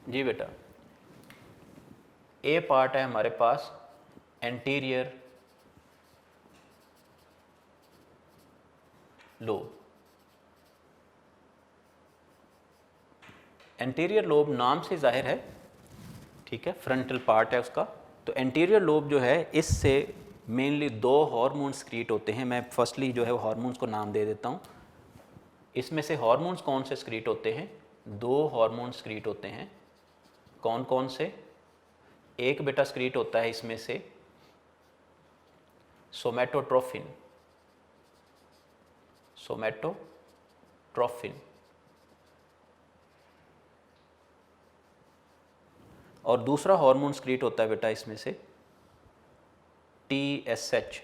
जी बेटा, ए पार्ट है हमारे पास एंटीरियर लोब। एंटीरियर लोब नाम से जाहिर है, ठीक है, फ्रंटल पार्ट है उसका। तो एंटीरियर लोब जो है इससे मेनली दो हार्मोन्स क्रिएट होते हैं। मैं फर्स्टली जो है वो हार्मोन्स को नाम दे देता हूँ। इसमें से हार्मोन्स कौन से क्रिएट होते हैं, दो हार्मोन्स क्रिएट होते हैं। कौन कौन से, एक बेटा क्रिएट होता है इसमें से सोमैटोट्रोफिन, और दूसरा हार्मोन क्रिएट होता है बेटा इसमें से TSH,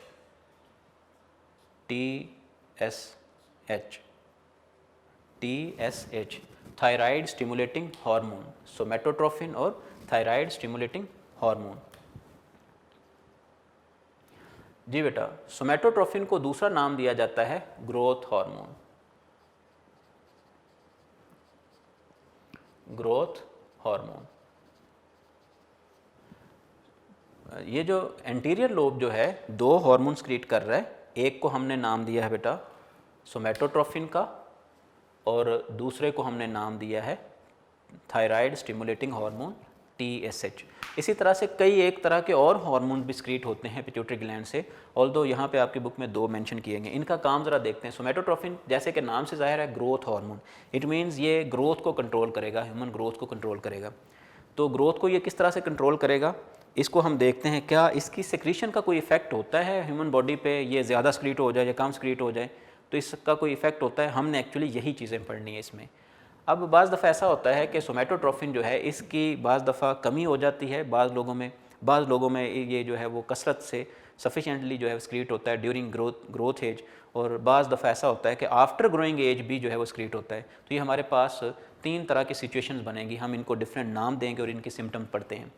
थायराइड स्टिमुलेटिंग हार्मोन। सोमैटोट्रोफिन और थायराइड स्टिमुलेटिंग हार्मोन। जी बेटा, सोमैटोट्रोफिन को दूसरा नाम दिया जाता है ग्रोथ हार्मोन। Growth hormone. ये जो एंटीरियर लोब जो है दो हार्मोन्स क्रिएट कर रहा है, एक को हमने नाम दिया है बेटा सोमैटोट्रोफिन का, और दूसरे को हमने नाम दिया है थायराइड स्टिमुलेटिंग हार्मोन TSH। इसी तरह से कई एक तरह के और हार्मोन भी क्रिएट होते हैं पिट्यूटरी ग्लैंड से, ऑल्दो यहाँ पे आपकी बुक में दो मेंशन किए गए। इनका काम ज़रा देखते हैं। सोमैटोट्रोफिन जैसे कि नाम से जाहिर है ग्रोथ हार्मोन, इट मीन्स ये ग्रोथ को कंट्रोल करेगा, ह्यूमन ग्रोथ को कंट्रोल करेगा। तो ग्रोथ को ये किस तरह से कंट्रोल करेगा, इसको हम देखते हैं। क्या इसकी सेक्रीशन का कोई इफेक्ट होता है ह्यूमन बॉडी पे, ये ज़्यादा स्क्रीट हो जाए या कम स्क्रीट हो जाए, तो इसका कोई इफेक्ट होता है। हमने एक्चुअली यही चीज़ें पढ़नी है इसमें। अब बाज़ दफ़ा ऐसा होता है कि सोमैटोट्रोफिन जो है इसकी बाज़ दफ़ा कमी हो जाती है बाज़ लोगों में ये जो है वो कसरत से सफिशेंटली जो है स्क्रीट होता है ड्यूरिंग ग्रोथ एज, और बाज़ दफ़ा ऐसा होता है कि आफ्टर ग्रोइंग एज भी जो है वो स्क्रीट होता है। तो ये हमारे पास 3 तरह की सिचुएशंस बनेंगी, हम इनको डिफरेंट नाम देंगे और इनके सिम्टम्स पढ़ते हैं।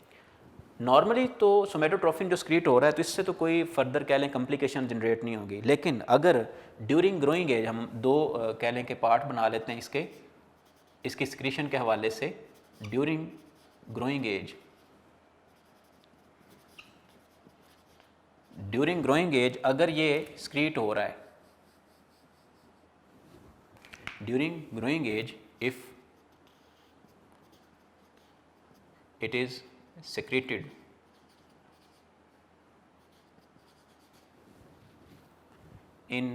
नॉर्मली तो सोमेटोट्रोफिन जो स्क्रीट हो रहा है तो इससे तो कोई फर्दर कह लें कम्प्लिकेशन जनरेट नहीं होगी, लेकिन अगर ड्यूरिंग ग्रोइंग एज हम दो कह लें के पार्ट बना लेते हैं इसकी सिक्रीशन के हवाले से। ड्यूरिंग ग्रोइंग एज अगर ये स्क्रीट हो रहा है, during growing age if it is secreted in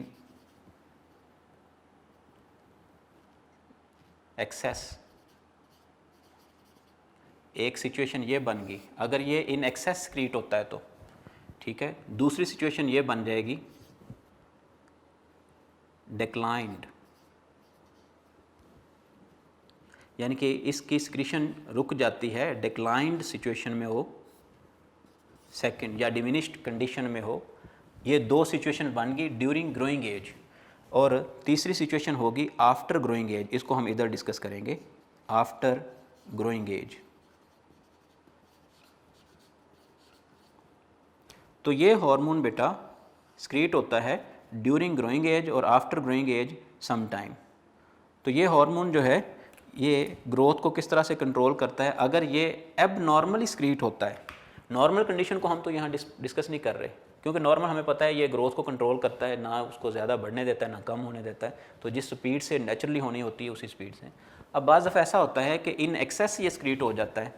excess, एक सिचुएशन ये बन गई, अगर ये इन एक्सेस स्क्रीट होता है तो ठीक है। दूसरी सिचुएशन ये बन जाएगी डिक्लाइंड, यानी कि इसकी सिक्रीशन रुक जाती है, डिक्लाइंड सिचुएशन में हो, सेकंड या डिमिनिश्ड कंडीशन में हो। ये 2 सिचुएशन बन गई ड्यूरिंग ग्रोइंग एज, और तीसरी सिचुएशन होगी आफ्टर ग्रोइंग एज, इसको हम इधर डिस्कस करेंगे। आफ्टर ग्रोइंग एज, तो ये हार्मोन बेटा स्क्रीट होता है ड्यूरिंग ग्रोइंग एज और after growing age some time. तो ये हार्मोन जो है ये ग्रोथ को किस तरह से कंट्रोल करता है। अगर ये एबनॉर्मली स्क्रीट होता है, नॉर्मल कंडीशन को हम तो यहाँ डिस्कस नहीं कर रहे, क्योंकि नॉर्मल हमें पता है ये ग्रोथ को कंट्रोल करता है, ना उसको ज़्यादा बढ़ने देता है ना कम होने देता है, तो जिस स्पीड से नेचुरली होनी होती है उसी स्पीड से। अब बाज़ दफ़ा ऐसा होता है कि इन एक्सेस ये स्क्रीट हो जाता है,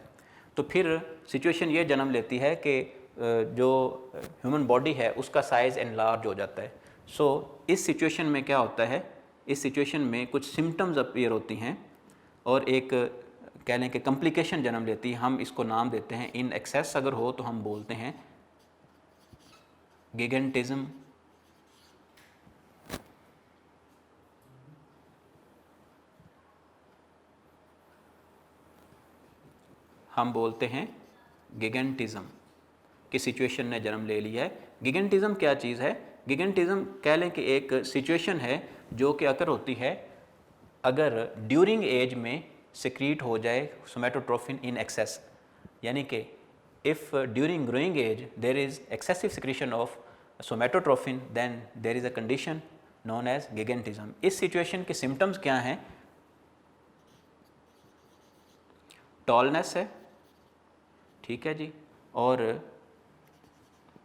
तो फिर सिचुएशन ये जन्म लेती है कि जो ह्यूमन बॉडी है उसका साइज़ एनलार्ज हो जाता है। सो इस सिचुएशन में क्या होता है, इस सिचुएशन में कुछ सिम्टम्स अपीयर होती हैं और एक कह लें कि कॉम्प्लिकेशन जन्म लेती है। हम इसको नाम देते हैं, इन एक्सेस अगर हो तो हम बोलते हैं गिगेंटिज्म, हम बोलते हैं गिगेंटिज्म की सिचुएशन ने जन्म ले लिया है। गिगेंटिज्म क्या चीज़ है? गिगेंटिज्म कह लें कि एक सिचुएशन है जो कि अगर होती है अगर ड्यूरिंग एज में सिक्रीट हो जाए सोमेटोट्रोफिन इन एक्सेस, यानी कि if during growing age there is excessive secretion of somatotrophin then there is a condition known as gigantism. इस सिचुएशन के सिम्टम्स क्या हैं? टॉलनेस है, ठीक है जी, और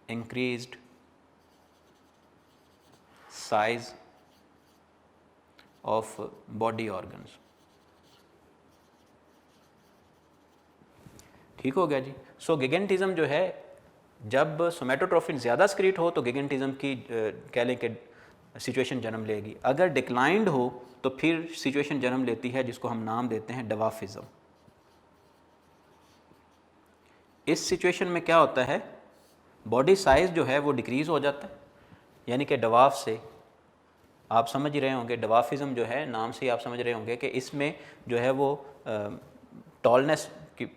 increased size of body organs. ठीक हो गया जी। सो गिगेंटिज्म जो है, जब सोमेटोट्रोफिन ज़्यादा स्क्रीट हो तो गिगेंटिज्म की कह लें कि सिचुएशन जन्म लेगी। अगर डिक्लाइंड हो तो फिर सिचुएशन जन्म लेती है जिसको हम नाम देते हैं डवाफिज्म। इस सिचुएशन में क्या होता है, बॉडी साइज़ जो है वो डिक्रीज़ हो जाता है, यानी कि डवाफ से आप समझ ही रहे होंगे, डवाफिज्म जो है नाम से ही आप समझ रहे होंगे कि इसमें जो है वो टॉलनेस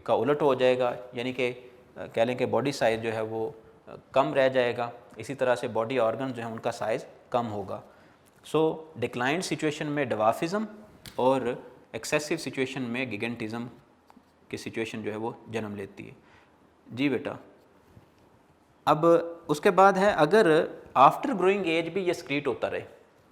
का उलट हो जाएगा, यानी कि कह लें कि बॉडी साइज़ जो है वो कम रह जाएगा। इसी तरह से बॉडी ऑर्गन जो है उनका साइज़ कम होगा। सो डिक्लाइंड सिचुएशन में डवाफिज्म और एक्सेसिव सिचुएशन में गिगेंटिज्म की सिचुएशन जो है वो जन्म लेती है। जी बेटा, अब उसके बाद है अगर आफ्टर ग्रोइंग एज भी ये स्क्रीट होता रहे,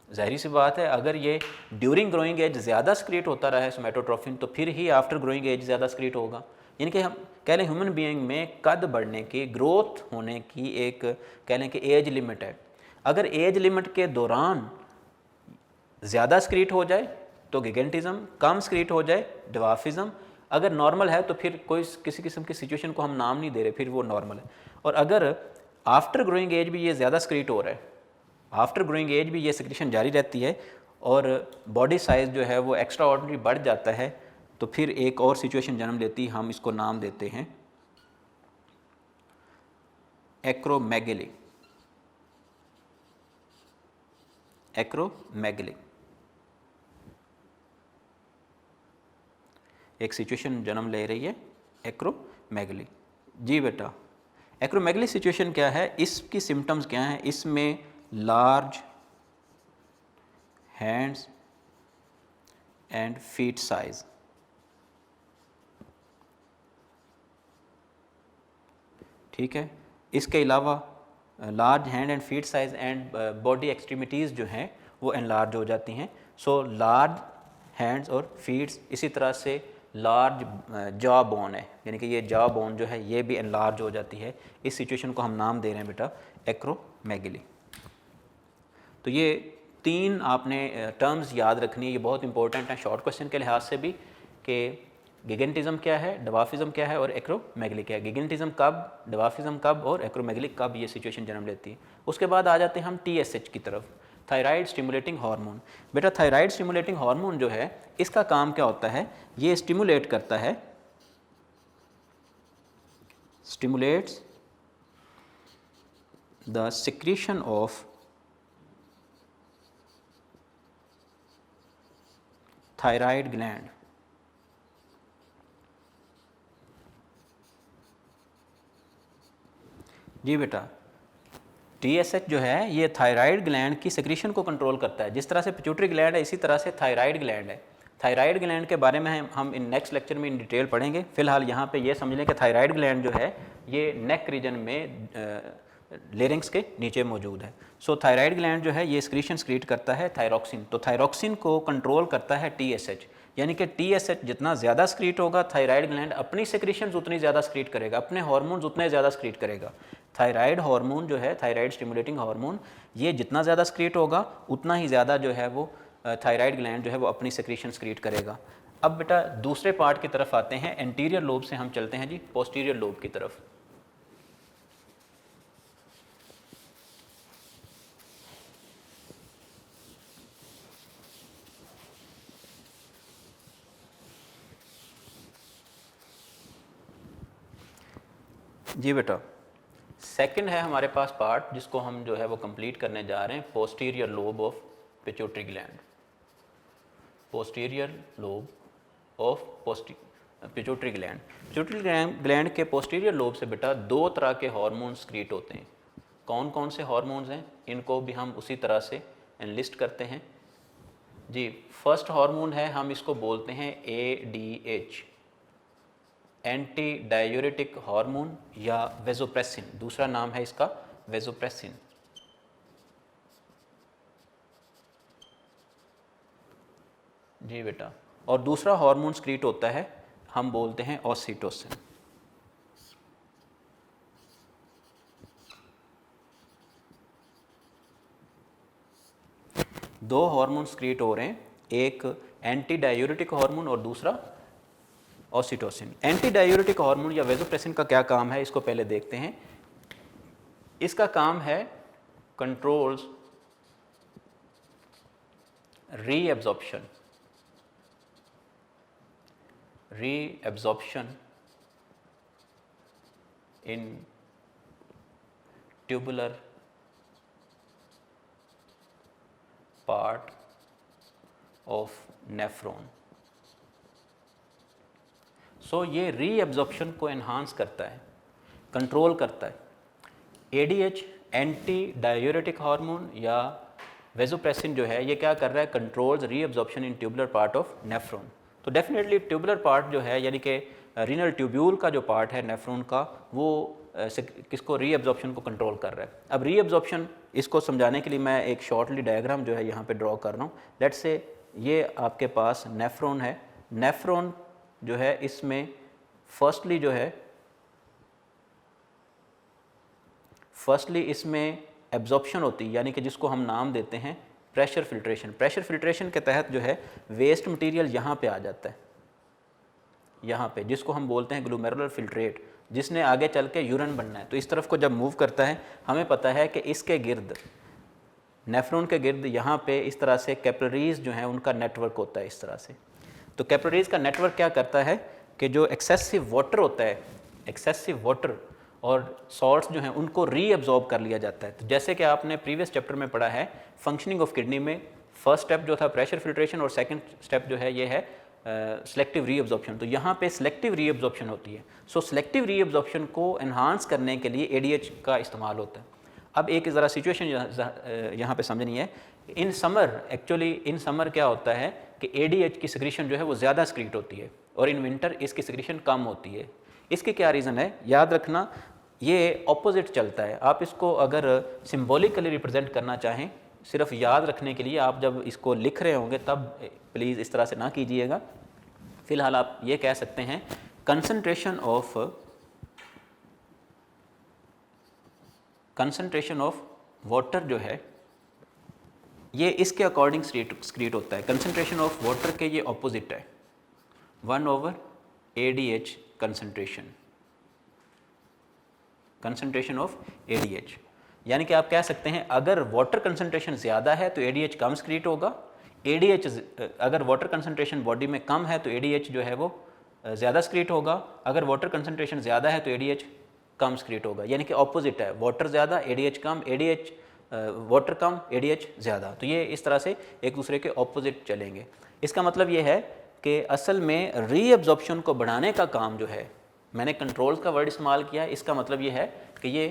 ज़ाहिर सी बात है अगर ये ड्यूरिंग ग्रोइंग एज ज़्यादा स्क्रीट होता रहा है सोमेटोट्रोफिन तो फिर ही आफ्टर ग्रोइंग एज ज़्यादा स्क्रीट होगा। यानी कि हम कह लें ह्यूमन बीइंग में कद बढ़ने की, ग्रोथ होने की एक कह लें कि एज लिमिट है। अगर एज लिमिट के दौरान ज़्यादा स्क्रीट हो जाए तो गिगेंटिज्म, कम स्क्रीट हो जाए डवाफिज्म। अगर नॉर्मल है तो फिर कोई किसी किस्म की सिचुएशन को हम नाम नहीं दे रहे, फिर वो नॉर्मल है। और अगर आफ्टर ग्रोइंग एज भी ये ज़्यादा स्क्रीट हो रहा है, आफ्टर ग्रोइंग एज भी ये सिक्रीशन जारी रहती है और बॉडी साइज़ जो है वो एक्स्ट्रा ऑर्डिनरी बढ़ जाता है, तो फिर एक और सिचुएशन जन्म लेती है, हम इसको नाम देते हैं एक्रोमेगली। एक्रोमेगली एक सिचुएशन जन्म ले रही है, एक्रोमेगली। जी बेटा, एक्रोमेगली सिचुएशन क्या है, इसकी सिम्टम्स क्या हैं, इसमें large hands and feet size, ठीक है। इसके अलावा large hand and feet size and body extremities जो हैं वो एनलार्ज हो जाती हैं। सो लार्ज हैंड्स और फीट्स, इसी तरह से लार्ज जॉ बोन है, यानी कि ये जॉ बोन जो है ये भी एनलार्ज हो जाती है। इस सिचुएशन को हम नाम दे रहे हैं बेटा एक्रोमेगली। तो ये 3 आपने टर्म्स याद रखनी है, ये बहुत इंपॉर्टेंट है शॉर्ट क्वेश्चन के लिहाज से भी, कि गिगेंटिज्म क्या है, डवार्फिज्म क्या है और एक्रोमेगली क्या है। गिगेंटिज्म कब, डवार्फिज्म कब और एक्रोमेगली कब ये सिचुएशन जन्म लेती है। उसके बाद आ जाते हैं हम TSH की तरफ, थायराइड स्टिमुलेटिंग हार्मोन। बेटा थायराइड स्टिमुलेटिंग हार्मोन जो है इसका काम क्या होता है, ये स्टिमुलेट करता है, stimulates the secretion of thyroid gland. जी बेटा TSH जो है ये थायराइड ग्लैंड की सेक्रीशन को कंट्रोल करता है। जिस तरह से पिट्यूटरी ग्लैंड है इसी तरह से थायराइड ग्लैंड है। थायराइड ग्लैंड के बारे में हम इन नेक्स्ट लेक्चर में इन डिटेल पढ़ेंगे। फिलहाल यहाँ पे ये समझ लें कि थायराइड ग्लैंड जो है ये नेक रीजन में लेरिंग्स के नीचे मौजूद है। सो थायराइड ग्लैंड जो है ये सेक्रीशन सेक्रीट करता है थायरोक्सिन, तो थायरोक्सिन को कंट्रोल करता है TSH, यानी कि TSH जितना ज़्यादा सेक्रीट होगा थायराइड ग्लैंड अपनी सेक्रीशन उतनी ज़्यादा सेक्रीट करेगा, अपने हार्मोन्स उतने ज़्यादा सेक्रीट करेगा। थायराइड हार्मोन जो है, थायराइड स्टिमुलेटिंग हार्मोन, ये जितना ज़्यादा सेक्रीट होगा उतना ही ज़्यादा जो है वो थायराइड ग्लैंड जो है वो अपनी सेक्रीशन सेक्रीट करेगा। अब बेटा दूसरे पार्ट की तरफ आते हैं, एंटीरियर लोब से हम चलते हैं जी पोस्टीरियर लोब की तरफ। जी बेटा सेकंड है हमारे पास पार्ट जिसको हम जो है वो कंप्लीट करने जा रहे हैं, posterior lobe of pituitary gland. Posterior lobe of pituitary gland. Pituitary gland के पोस्टीरियर लोब से बेटा 2 तरह के हार्मोन्स सेक्रीट होते हैं। कौन कौन से हार्मोन्स हैं, इनको भी हम उसी तरह से एनलिस्ट करते हैं जी। फर्स्ट हार्मोन है, हम इसको बोलते हैं ADH, एंटी डायूरेटिक हार्मोन या वेजोप्रेसिन, दूसरा नाम है इसका वेजोप्रेसिन। जी बेटा, और दूसरा हार्मोन सेक्रीट होता है हम बोलते हैं ऑक्सीटोसिन। दो हार्मोन सेक्रीट हो रहे हैं, एक एंटी डायूरेटिक हार्मोन और दूसरा ऑक्सीटोसिन। एंटी डायूरेटिक हार्मोन या वेजोप्रेसिन का क्या काम है इसको पहले देखते हैं। इसका काम है controls reabsorption in tubular part of nephron. So ये रीएब्जॉर्प्शन को एनहांस करता है, कंट्रोल करता है। ADH एंटी डायूरेटिक हार्मोन या वेजोप्रेसिन जो है ये क्या कर रहा है, controls reabsorption in tubular part of nephron. तो डेफिनेटली ट्यूबुलर पार्ट जो है यानी कि रीनल ट्यूब्यूल का जो पार्ट है नेफ्रॉन का, वो किसको, रीएब्जॉर्प्शन को कंट्रोल कर रहा है। अब रीएब्जॉर्प्शन इसको समझाने के लिए मैं एक शॉर्टली डायग्राम जो है यहाँ पे ड्रॉ कर रहा हूँ। लेट्स से ये आपके पास नेफ्रॉन है। नेफ्रॉन जो है इसमें फर्स्टली इसमें एब्जॉर्प्शन होती है, यानी कि जिसको हम नाम देते हैं प्रेशर फिल्ट्रेशन। प्रेशर फिल्ट्रेशन के तहत जो है वेस्ट मटेरियल यहाँ पे आ जाता है, यहाँ पे, जिसको हम बोलते हैं ग्लोमेरुलर फिल्ट्रेट, जिसने आगे चल के यूरिन बनना है। तो इस तरफ को जब मूव करता है हमें पता है कि इसके गिर्द, नेफ्रॉन के गिर्द यहाँ पे इस तरह से कैपिलरीज जो हैं उनका नेटवर्क होता है इस तरह से। तो कैपिलरीज का नेटवर्क क्या करता है कि जो एक्सेसिव वाटर होता है, एक्सेसिव वाटर और सॉल्ट्स जो हैं उनको रीअब्जॉर्ब कर लिया जाता है। तो जैसे कि आपने प्रीवियस चैप्टर में पढ़ा है फंक्शनिंग ऑफ किडनी में, फर्स्ट स्टेप जो था प्रेशर फिल्ट्रेशन और सेकंड स्टेप जो है ये है सेलेक्टिव रीअब्जॉर्प्शन, तो यहाँ पे सेलेक्टिव रीअब्जॉर्प्शन होती है। सो सेलेक्टिव रीअब्जॉर्प्शन को एनहांस करने के लिए ADH का इस्तेमाल होता है। अब एक ज़रा सिचुएशन यहाँ पे समझनी है, इन समर क्या होता है कि ADH की सिक्रीशन जो है वो ज़्यादा सिक्रीट होती है और इन विंटर इसकी सिक्रीशन कम होती है। इसके क्या रीज़न है, याद रखना ये ऑपोजिट चलता है। आप इसको अगर सिम्बॉलिकली रिप्रेजेंट करना चाहें, सिर्फ याद रखने के लिए आप जब इसको लिख रहे होंगे तब प्लीज़ इस तरह से ना कीजिएगा। फ़िलहाल आप ये कह सकते हैं कंसंट्रेशन ऑफ वाटर जो है ये इसके अकॉर्डिंग स्क्रीट होता है। कंसंट्रेशन ऑफ वाटर के ये ऑपोजिट है, 1/ADH कंसंट्रेशन ऑफ ADH। यानी कि आप कह सकते हैं अगर वाटर कंसंट्रेशन ज़्यादा है तो ADH कम स्क्रीट होगा, अगर वाटर कंसंट्रेशन बॉडी में कम है तो ADH जो है वो ज़्यादा स्क्रीट होगा, अगर वाटर कंसंट्रेशन ज़्यादा है तो ADH कम स्क्रीट होगा। यानी कि ऑपोजिट है, वाटर ज़्यादा ADH कम, वाटर कम ADH ज़्यादा। तो ये इस तरह से एक दूसरे के ऑपोजिट चलेंगे। इसका मतलब ये है कि असल में रीअब्जॉर्प्शन को बढ़ाने का काम जो है, मैंने कंट्रोल का वर्ड इस्तेमाल किया, इसका मतलब ये है कि ये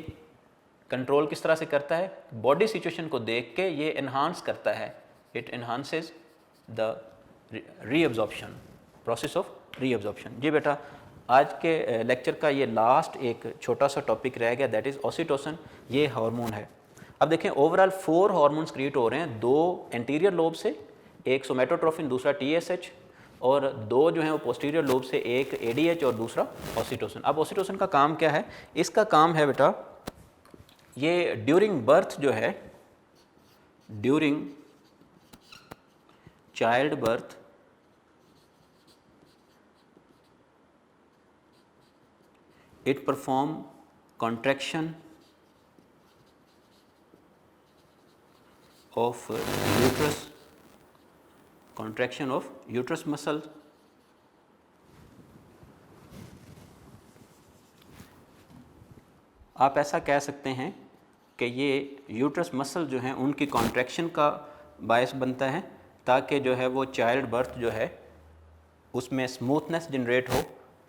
कंट्रोल किस तरह से करता है, बॉडी सिचुएशन को देख के ये एनहांस करता है, it enhances the reabsorption, process of reabsorption. जी बेटा, आज के लेक्चर का ये लास्ट एक छोटा सा टॉपिक रह गया, दैट इज़ ऑक्सीटोसिन। ये हार्मोन है। अब देखें ओवरऑल 4 हार्मोन्स क्रिएट हो रहे हैं, 2 एंटीरियर लोब से, एक सोमेटोट्रोफिन, दूसरा TSH, और 2 जो हैं वो पोस्टीरियर लोब से, एक ADH और दूसरा ऑक्सीटोसिन। अब ऑक्सीटोसिन का काम क्या है, इसका काम है बेटा ये ड्यूरिंग बर्थ जो है, during child birth it perform contraction of uterus muscle, आप ऐसा कह सकते हैं कि ये यूट्रस मसल जो हैं उनकी कॉन्ट्रैक्शन का बायस बनता है, ताकि जो है वो चाइल्ड बर्थ जो है उसमें स्मूथनेस जनरेट हो।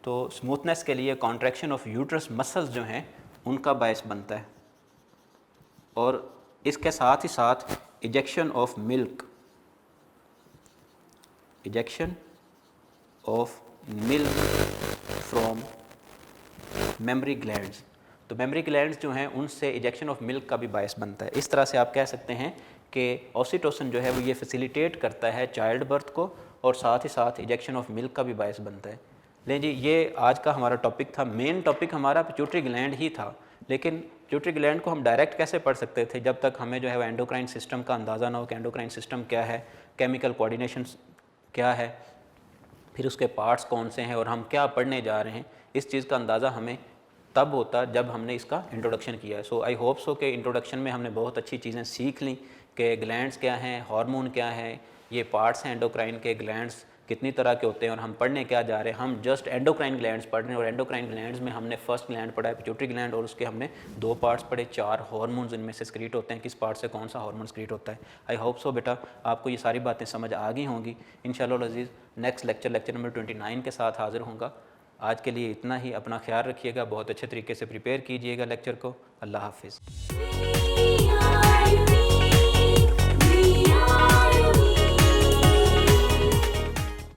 तो स्मूथनेस के लिए कॉन्ट्रैक्शन ऑफ यूट्रस मसल्स जो हैं उनका बायस बनता है, और इसके साथ ही साथ ejection of milk from mammary glands. तो मेमरी ग्लैंड्स जो हैं उनसे इजेक्शन ऑफ मिल्क का भी बायस बनता है। इस तरह से आप कह सकते हैं कि ऑक्सीटोसिन जो है वो ये फैसिलिटेट करता है चाइल्ड बर्थ को, और साथ ही साथ इजेक्शन ऑफ मिल्क का भी बायस बनता है। लें जी, ये आज का हमारा टॉपिक था। मेन टॉपिक हमारा पिट्यूटरी ग्लैंड ही था, लेकिन पिट्यूटरी ग्लैंड को हम डायरेक्ट कैसे पढ़ सकते थे जब तक हमें जो है वो एंडोक्राइन सिस्टम का अंदाज़ा ना हो कि एंडोक्राइन सिस्टम क्या है, केमिकल कोऑर्डिनेशन क्या है, फिर उसके पार्ट्स कौन से हैं और हम क्या पढ़ने जा रहे हैं। इस चीज़ का अंदाज़ा हमें तब होता जब हमने इसका इंट्रोडक्शन किया है। सो आई होप सो कि इंट्रोडक्शन में हमने बहुत अच्छी चीज़ें सीख ली कि ग्लैंड्स क्या हैं, हार्मोन क्या है, ये पार्ट्स हैं एंडोक्राइन के, ग्लैंड्स कितनी तरह के होते हैं और हम पढ़ने क्या जा रहे हैं। हम जस्ट एंडोक्राइन ग्लैंड्स पढ़ रहे हैं, और एंडोक्राइन ग्लैंड्स में हमने फर्स्ट ग्लैंड पढ़ा है पिट्यूटरी ग्लैंड, और उसके हमने 2 पार्ट्स पढ़े, 4 हार्मोन्स इनमें से स्क्रीट होते हैं, किस पार्ट से कौन सा हार्मोन स्क्रीट होता है। आई होप सो बेटा आपको ये सारी बातें समझ आ गई होंगी। इंशाअल्लाह अज़ीज़ नेक्स्ट लेक्चर नंबर 29 के साथ हाज़िर होऊंगा। आज के लिए इतना ही। अपना ख्याल रखिएगा, बहुत अच्छे तरीके से प्रिपेयर कीजिएगा लेक्चर को। अल्लाह हाफिज़।